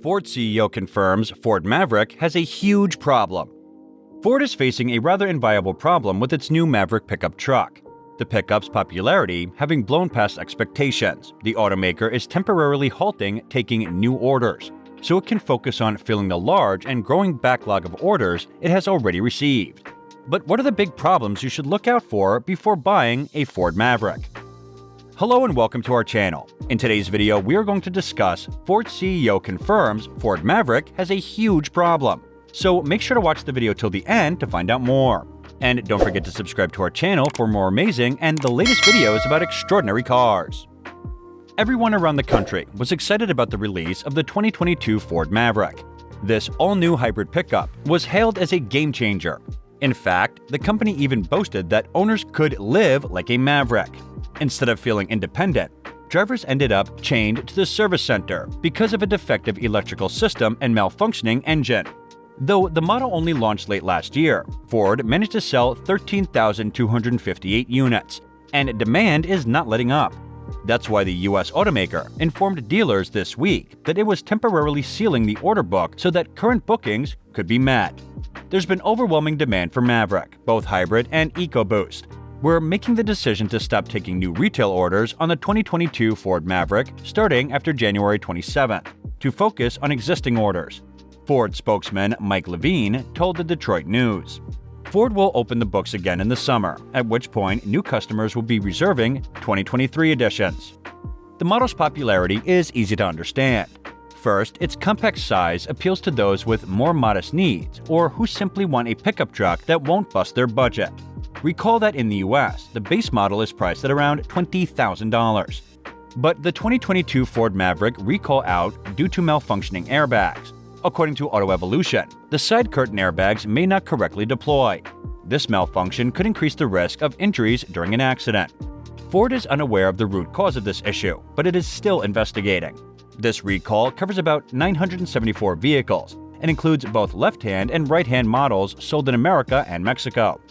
Ford CEO confirms Ford Maverick has a huge problem. Ford is facing a rather inviable problem with its new Maverick pickup truck. The pickup's popularity having blown past expectations, the automaker is temporarily halting taking new orders, so it can focus on filling the large and growing backlog of orders it has already received. But what are the big problems you should look out for before buying a Ford Maverick? Hello and welcome to our channel. In today's video, we are going to discuss Ford CEO confirms Ford Maverick has a huge problem. So make sure to watch the video till the end to find out more. And don't forget to subscribe to our channel for more amazing and the latest videos about extraordinary cars. Everyone around the country was excited about the release of the 2022 Ford Maverick. This all-new hybrid pickup was hailed as a game changer. In fact, the company even boasted that owners could live like a Maverick. Instead of feeling independent, drivers ended up chained to the service center because of a defective electrical system and malfunctioning engine. Though the model only launched late last year, Ford managed to sell 13,258 units, and demand is not letting up. That's why the US automaker informed dealers this week that it was temporarily sealing the order book so that current bookings could be met. There's been overwhelming demand for Maverick, both hybrid and EcoBoost. We're making the decision to stop taking new retail orders on the 2022 Ford Maverick starting after January 27th, to focus on existing orders, Ford spokesman Mike Levine told the Detroit News. Ford will open the books again in the summer, at which point new customers will be reserving 2023 editions. The model's popularity is easy to understand. First, its compact size appeals to those with more modest needs or who simply want a pickup truck that won't bust their budget. Recall that in the US, the base model is priced at around $20,000. But the 2022 Ford Maverick recall out due to malfunctioning airbags. According to Auto Evolution, the side curtain airbags may not correctly deploy. This malfunction could increase the risk of injuries during an accident. Ford is unaware of the root cause of this issue, but it is still investigating. This recall covers about 974 vehicles and includes both left-hand and right-hand models sold in America and Mexico.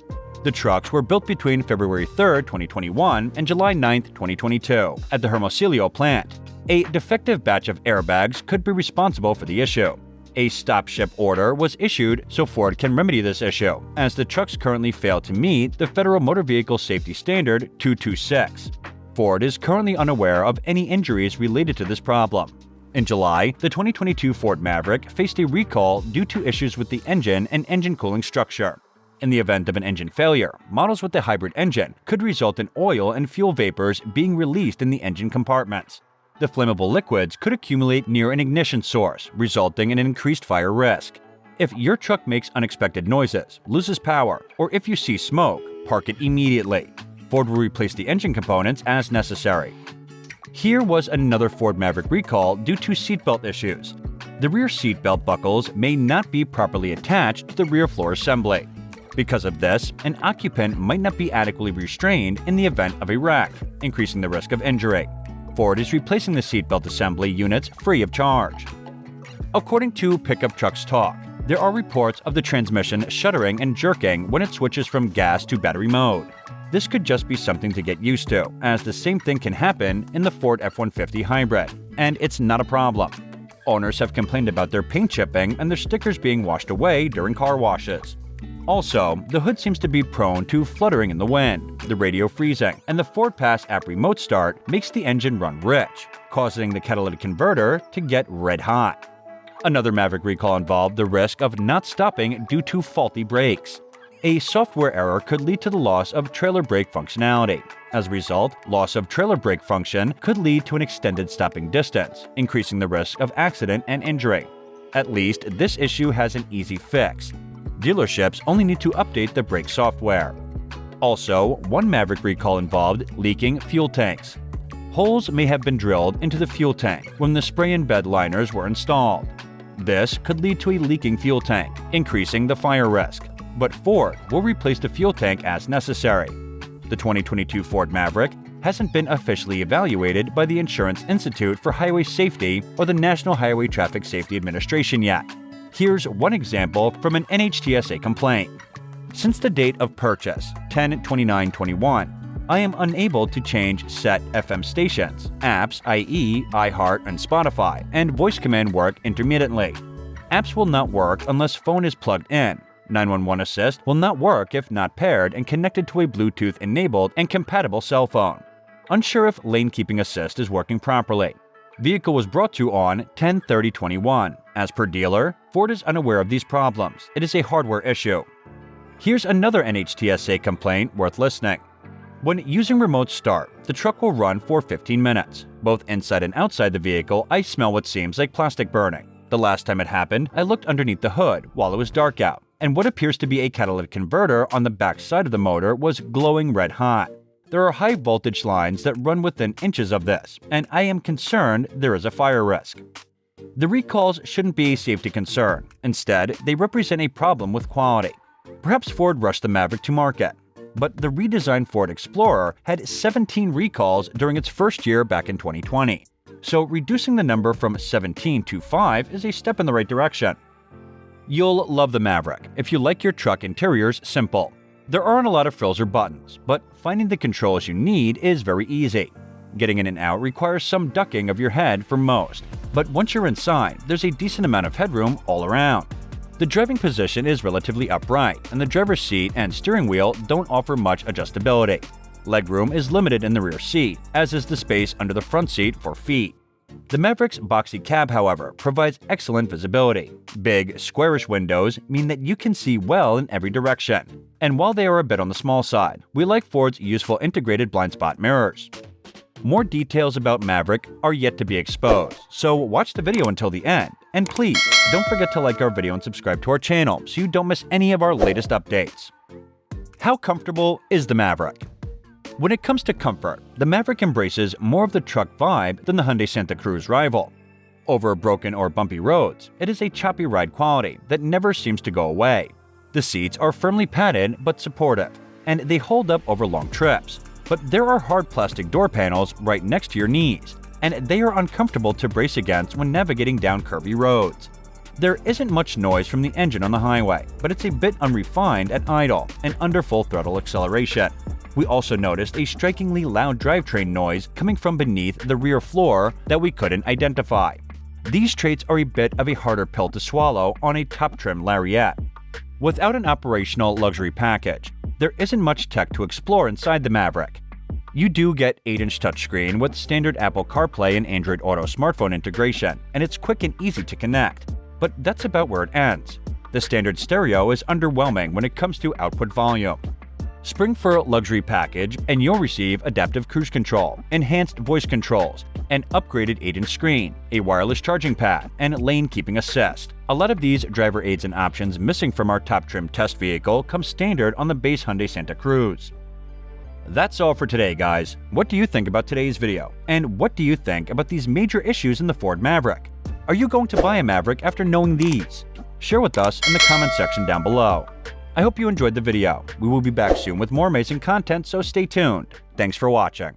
The trucks were built between February 3, 2021 and July 9, 2022 at the Hermosillo plant. A defective batch of airbags could be responsible for the issue. A stop-ship order was issued so Ford can remedy this issue, as the trucks currently fail to meet the Federal Motor Vehicle Safety Standard 226. Ford is currently unaware of any injuries related to this problem. In July, the 2022 Ford Maverick faced a recall due to issues with the engine and engine cooling structure. In the event of an engine failure, models with the hybrid engine could result in oil and fuel vapors being released in the engine compartments. The flammable liquids could accumulate near an ignition source, resulting in an increased fire risk. If your truck makes unexpected noises, loses power, or if you see smoke, park it immediately. Ford will replace the engine components as necessary. Here was another Ford Maverick recall due to seatbelt issues. The rear seatbelt buckles may not be properly attached to the rear floor assembly. Because of this, an occupant might not be adequately restrained in the event of a wreck, increasing the risk of injury. Ford is replacing the seatbelt assembly units free of charge. According to Pickup Trucks Talk, there are reports of the transmission shuddering and jerking when it switches from gas to battery mode. This could just be something to get used to, as the same thing can happen in the Ford F-150 hybrid, and it's not a problem. Owners have complained about their paint chipping and their stickers being washed away during car washes. Also, the hood seems to be prone to fluttering in the wind, the radio freezing, and the Ford Pass app remote start makes the engine run rich, causing the catalytic converter to get red hot. Another Maverick recall involved the risk of not stopping due to faulty brakes. A software error could lead to the loss of trailer brake functionality. As a result, loss of trailer brake function could lead to an extended stopping distance, increasing the risk of accident and injury. At least this issue has an easy fix. Dealerships only need to update the brake software. Also, one Maverick recall involved leaking fuel tanks. Holes may have been drilled into the fuel tank when the spray-in bed liners were installed. This could lead to a leaking fuel tank, increasing the fire risk. But Ford will replace the fuel tank as necessary. The 2022 Ford Maverick hasn't been officially evaluated by the Insurance Institute for Highway Safety or the National Highway Traffic Safety Administration yet. Here's one example from an NHTSA complaint. Since the date of purchase, 10/29/21, I am unable to change set FM stations. Apps, i.e. iHeart and Spotify, and voice command work intermittently. Apps will not work unless phone is plugged in. 911 Assist will not work if not paired and connected to a Bluetooth-enabled and compatible cell phone. Unsure if lane keeping assist is working properly. Vehicle was brought to you on 10/30/21. As per dealer, Ford is unaware of these problems. It is a hardware issue. Here's another NHTSA complaint worth listening. When using remote start, the truck will run for 15 minutes. Both inside and outside the vehicle, I smell what seems like plastic burning. The last time it happened, I looked underneath the hood while it was dark out, and what appears to be a catalytic converter on the back side of the motor was glowing red hot. There are high voltage lines that run within inches of this, and I am concerned there is a fire risk. The recalls shouldn't be a safety concern. Instead, they represent a problem with quality. Perhaps Ford rushed the Maverick to market, but the redesigned Ford Explorer had 17 recalls during its first year back in 2020. So reducing the number from 17 to 5 is a step in the right direction. You'll love the Maverick if you like your truck interiors simple. There aren't a lot of frills or buttons, but finding the controls you need is very easy. Getting in and out requires some ducking of your head for most, but once you're inside, there's a decent amount of headroom all around. The driving position is relatively upright, and the driver's seat and steering wheel don't offer much adjustability. Legroom is limited in the rear seat, as is the space under the front seat for feet. The Maverick's boxy cab, however, provides excellent visibility. Big, squarish windows mean that you can see well in every direction. And while they are a bit on the small side, we like Ford's useful integrated blind spot mirrors. More details about Maverick are yet to be exposed, so watch the video until the end. And please, don't forget to like our video and subscribe to our channel so you don't miss any of our latest updates. How comfortable is the Maverick? When it comes to comfort, the Maverick embraces more of the truck vibe than the Hyundai Santa Cruz rival. Over broken or bumpy roads, it is a choppy ride quality that never seems to go away. The seats are firmly padded but supportive, and they hold up over long trips. But there are hard plastic door panels right next to your knees, and they are uncomfortable to brace against when navigating down curvy roads. There isn't much noise from the engine on the highway, but it's a bit unrefined at idle and under full throttle acceleration. We also noticed a strikingly loud drivetrain noise coming from beneath the rear floor that we couldn't identify. These traits are a bit of a harder pill to swallow on a top-trim Lariat. Without an operational luxury package, there isn't much tech to explore inside the Maverick. You do get 8-inch touchscreen with standard Apple CarPlay and Android Auto smartphone integration, and it's quick and easy to connect. But that's about where it ends. The standard stereo is underwhelming when it comes to output volume. Spring for a luxury package and you'll receive adaptive cruise control, enhanced voice controls, an upgraded 8-inch screen, a wireless charging pad, and lane keeping assist. A lot of these driver aids and options missing from our top trim test vehicle come standard on the base Hyundai Santa Cruz. That's all for today, guys. What do you think about today's video? And what do you think about these major issues in the Ford Maverick? Are you going to buy a Maverick after knowing these? Share with us in the comment section down below. I hope you enjoyed the video. We will be back soon with more amazing content, so stay tuned. Thanks for watching.